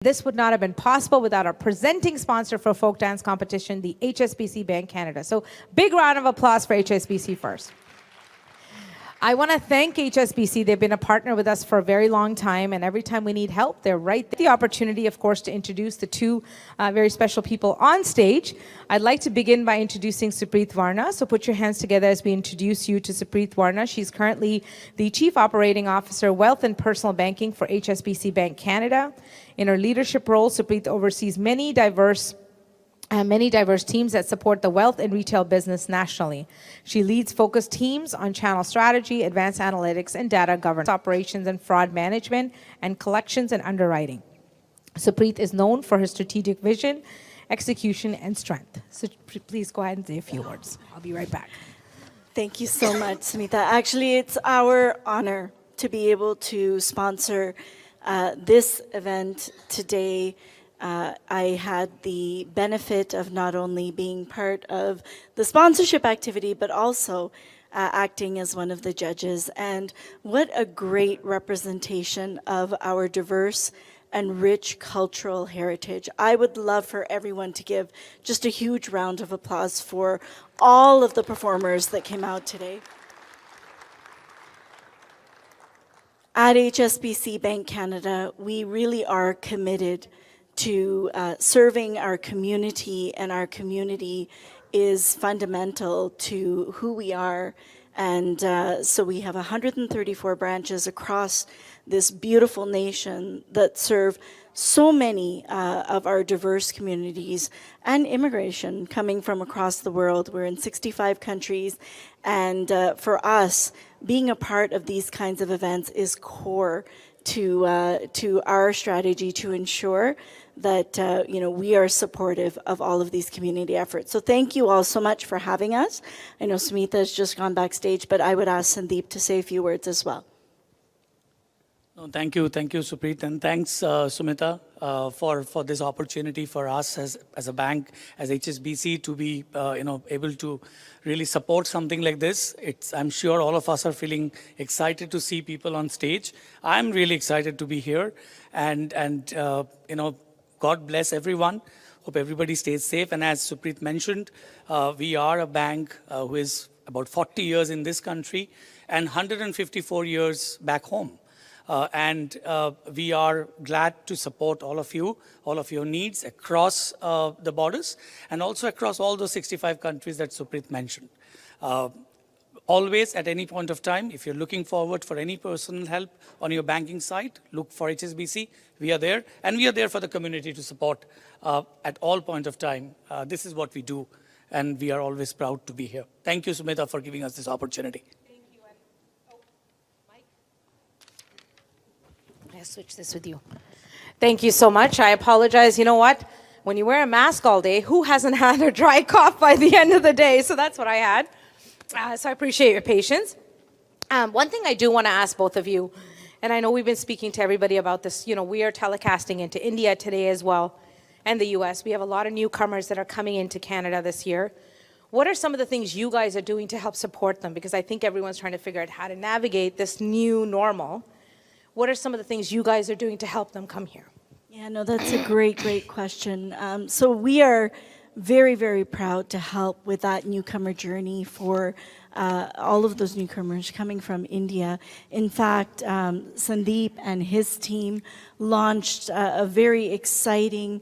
This would not have been possible without our presenting sponsor for folk dance competition, the HSBC Bank Canada. So big round of applause for HSBC first. I want to thank HSBC. They've been a partner with us for a very long time, and every time we need help, they're right there. The opportunity, of course, to introduce the two very special people on stage. I'd like to begin by introducing Sumeeta Varna. So put your hands together as we introduce you to Sumeeta Varna. She's currently the Chief Operating Officer, Wealth and Personal Banking for HSBC Bank Canada. In her leadership role, Sumeeta oversees many diverse teams that support the wealth and retail business nationally. She leads focused teams on channel strategy, advanced analytics, and data governance, operations and fraud management, and collections and underwriting. Sumeeta is known for her strategic vision, execution, and strength. So please go ahead and say a few words. I'll be right back. Thank you so much, Sumeeta. Actually, it's our honor to be able to sponsor this event today. I had the benefit of not only being part of the sponsorship activity, but also acting as one of the judges. And what a great representation of our diverse and rich cultural heritage. I would love for everyone to give just a huge round of applause for all of the performers that came out today. At HSBC Bank Canada, we really are committed to serving our community, and our community is fundamental to who we are. And so we have 134 branches across this beautiful nation that serve so many of our diverse communities and immigration coming from across the world. We're in 65 countries, and for us, being a part of these kinds of events is core to our strategy to ensure that we are supportive of all of these community efforts. So thank you all so much for having us. I know Sumeeta has just gone backstage, but I would ask Sandeep to say a few words as well. No, thank you, Sumeeta, and thanks, Sumeeta, for this opportunity for us as a bank, as HSBC, to be able to really support something like this. I'm sure all of us are feeling excited to see people on stage. I'm really excited to be here, and God bless everyone. Hope everybody stays safe. And as Sumeeta mentioned, we are a bank who is about 40 years in this country and 154 years back home. And we are glad to support all of your needs across the borders and also across all those 65 countries that Sumeeta mentioned. Always, at any point of time, if you're looking forward for any personal help on your banking side, look for HSBC. We are there, and we are there for the community to support at all point of time. This is what we do, and we are always proud to be here. Thank you, Sumeeta, for giving us this opportunity. Thank you. Mike? I'll switch this with you. Thank you so much. I apologize. You know what? When you wear a mask all day, who hasn't had a dry cough by the end of the day? So that's what I had. So I appreciate your patience. One thing I do want to ask both of you, and I know we've been speaking to everybody about this, we are telecasting into India today as well, and the US. We have a lot of newcomers that are coming into Canada this year. What are some of the things you guys are doing to help support them? Because I think everyone's trying to figure out how to navigate this new normal. What are some of the things you guys are doing to help them come here? Yeah, no, that's a great question. So we are very, very proud to help with that newcomer journey for all of those newcomers coming from India. In fact, Sandeep and his team launched a very exciting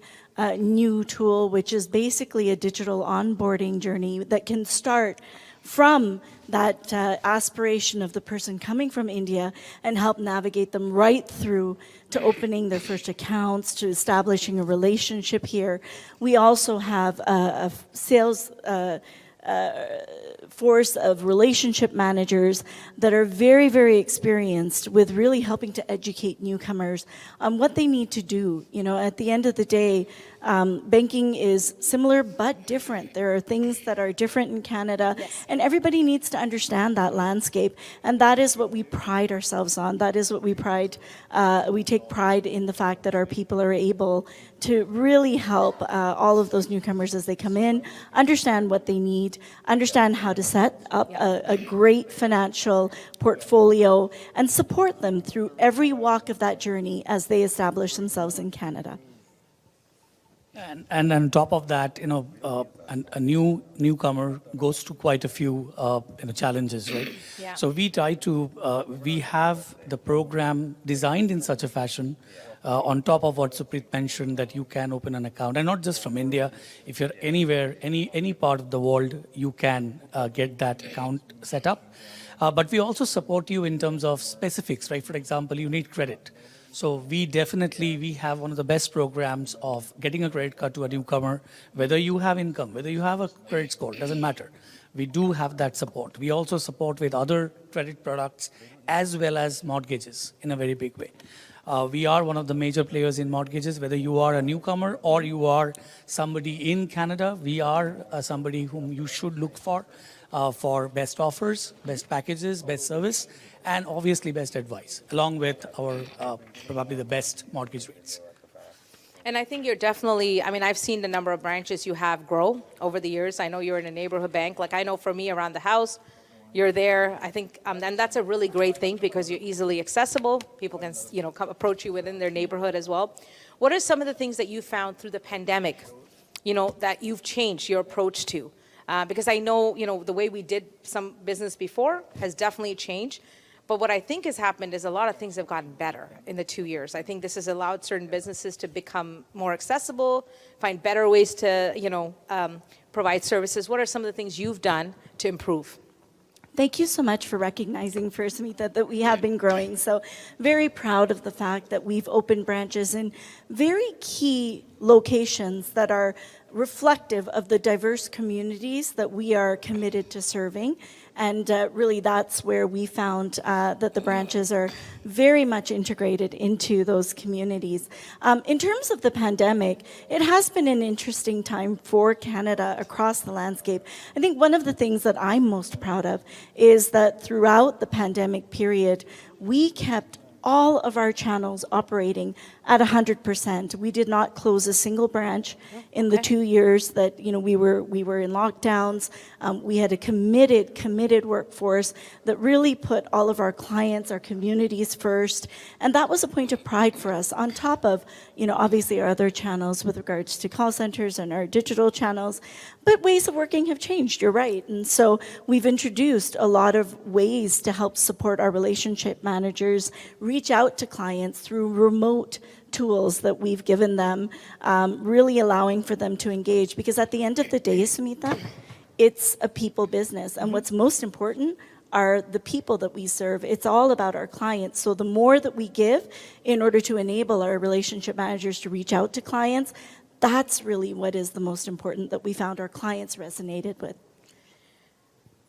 new tool, which is basically a digital onboarding journey that can start from that aspiration of the person coming from India and help navigate them right through to opening their first accounts, to establishing a relationship here. We also have a sales force of relationship managers that are very, very experienced with really helping to educate newcomers on what they need to do. At the end of the day, banking is similar but different. There are things that are different in Canada, yes, and everybody needs to understand that landscape. And that is what we pride ourselves on. That is what we take pride in, the fact that our people are able to really help all of those newcomers as they come in, understand what they need, understand how to set up a great financial portfolio, and support them through every walk of that journey as they establish themselves in Canada. And on top of that, a newcomer goes to quite a few challenges, right? Yeah. So we try to we have the program designed in such a fashion, on top of what Supreet mentioned, that you can open an account, and not just from India. If you're anywhere, any part of the world, you can get that account set up. But we also support you in terms of specifics, right? For example, you need credit. So we have one of the best programs of getting a credit card to a newcomer, whether you have income, whether you have a credit score, doesn't matter. We do have that support. We also support with other credit products as well as mortgages in a very big way. We are one of the major players in mortgages, whether you are a newcomer or you are somebody in Canada. We are somebody whom you should look for best offers, best packages, best service, and obviously best advice, along with our probably the best mortgage rates. And I think you're definitely, I mean, I've seen the number of branches you have grow over the years. I know you're in a neighborhood bank. Like I know for me around the house, you're there. I think, and that's a really great thing because you're easily accessible. People can, come approach you within their neighborhood as well. What are some of the things that you found through the pandemic, that you've changed your approach to? Because I know, the way we did some business before has definitely changed. But what I think has happened is a lot of things have gotten better in the 2 years. I think this has allowed certain businesses to become more accessible, find better ways to, provide services. What are some of the things you've done to improve? Thank you so much for recognizing, first, Sumeeta, that we have been growing. So very proud of the fact that we've opened branches in very key locations that are reflective of the diverse communities that we are committed to serving. And really, that's where we found that the branches are very much integrated into those communities. In terms of the pandemic, it has been an interesting time for Canada across the landscape. I think one of the things that I'm most proud of is that throughout the pandemic period, we kept all of our channels operating at 100%. We did not close a single branch in the 2 years that we were in lockdowns. We had a committed workforce that really put all of our clients, our communities first, and that was a point of pride for us. On top of obviously our other channels with regards to call centers and our digital channels, but ways of working have changed. You're right, and so we've introduced a lot of ways to help support our relationship managers reach out to clients through remote tools that we've given them, really allowing for them to engage. Because at the end of the day, Sumeeta, it's a people business. And what's most important are the people that we serve. It's all about our clients. So the more that we give in order to enable our relationship managers to reach out to clients, that's really what is the most important that we found our clients resonated with.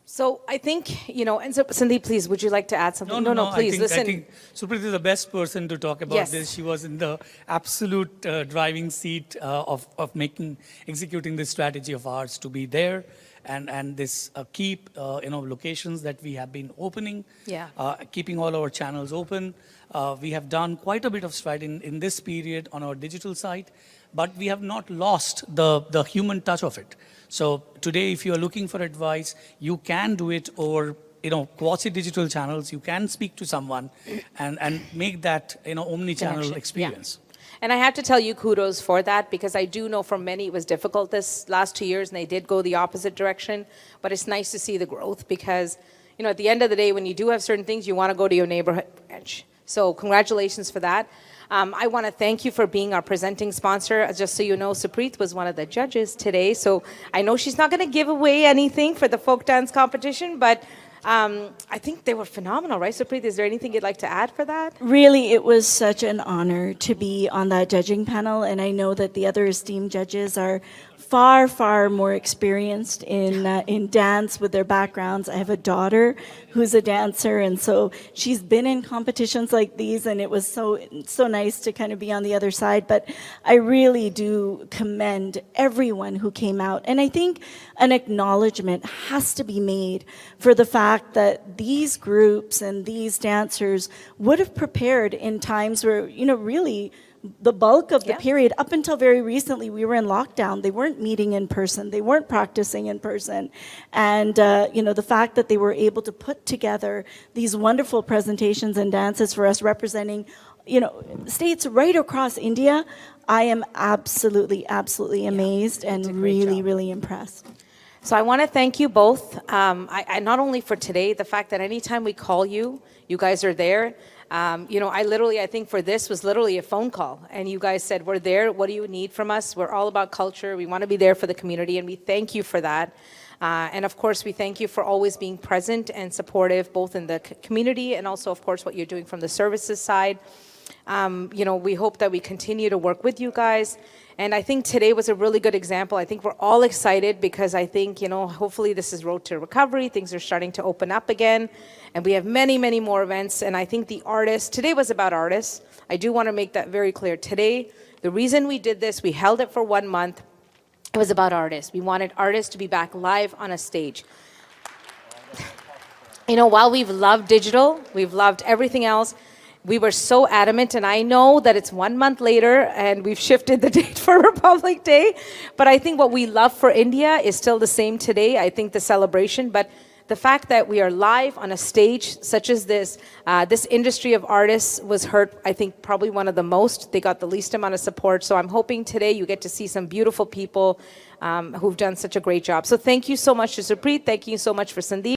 So I think, and so Sandeep, please, would you like to add something? No, please, listen. I think Supreet is the best person to talk about this. She was in the absolute driving seat of executing this strategy of ours to be there, and this keep locations that we have been opening, keeping all our channels open. We have done quite a bit of stride in this period on our digital side, but we have not lost the human touch of it. So today, if you are looking for advice, you can do it over quasi-digital channels. You can speak to someone and make that omni-channel experience. Yeah. And I have to tell you kudos for that, because I do know for many it was difficult this last 2 years, and they did go the opposite direction. But it's nice to see the growth, because at the end of the day, when you do have certain things, you want to go to your neighborhood branch. So congratulations for that. I want to thank you for being our presenting sponsor. Just so you know, Supreet was one of the judges today. So I know she's not going to give away anything for the folk dance competition, but I think they were phenomenal, right, Supreet? Is there anything you'd like to add for that? Really, it was such an honor to be on that judging panel, and I know that the other esteemed judges are far more experienced in dance with their backgrounds. I have a daughter who's a dancer, and so she's been in competitions like these, and it was so nice to kind of be on the other side. But I really do commend everyone who came out, and I think an acknowledgement has to be made for the fact that these groups and these dancers would have prepared in times where really the bulk of the period, up until very recently, we were in lockdown. They weren't meeting in person. They weren't practicing in person. And, the fact that they were able to put together these wonderful presentations and dances for us representing states right across India, I am absolutely amazed and really, really impressed. So I want to thank you both. I not only for today, the fact that anytime we call you, you guys are there. I think for this was literally a phone call, and you guys said, we're there. What do you need from us? We're all about culture. We want to be there for the community, and we thank you for that. And of course, we thank you for always being present and supportive, both in the community and also, of course, what you're doing from the services side. We hope that we continue to work with you guys. And I think today was a really good example. I think we're all excited because I think, hopefully this is road to recovery. Things are starting to open up again. And we have many, many more events. And I think today was about artists. I do want to make that very clear. Today, the reason we did this, we held it for 1 month. It was about artists. We wanted artists to be back live on a stage. While we've loved digital, we've loved everything else, we were so adamant, and I know that it's 1 month later and we've shifted the date for Republic Day, but I think what we love for India is still the same today. I think the celebration, but the fact that we are live on a stage such as this industry of artists was hurt, I think, probably one of the most. They got the least amount of support, so I'm hoping today you get to see some beautiful people who've done such a great job. So thank you so much to Supreet. Thank you so much for Sandeep.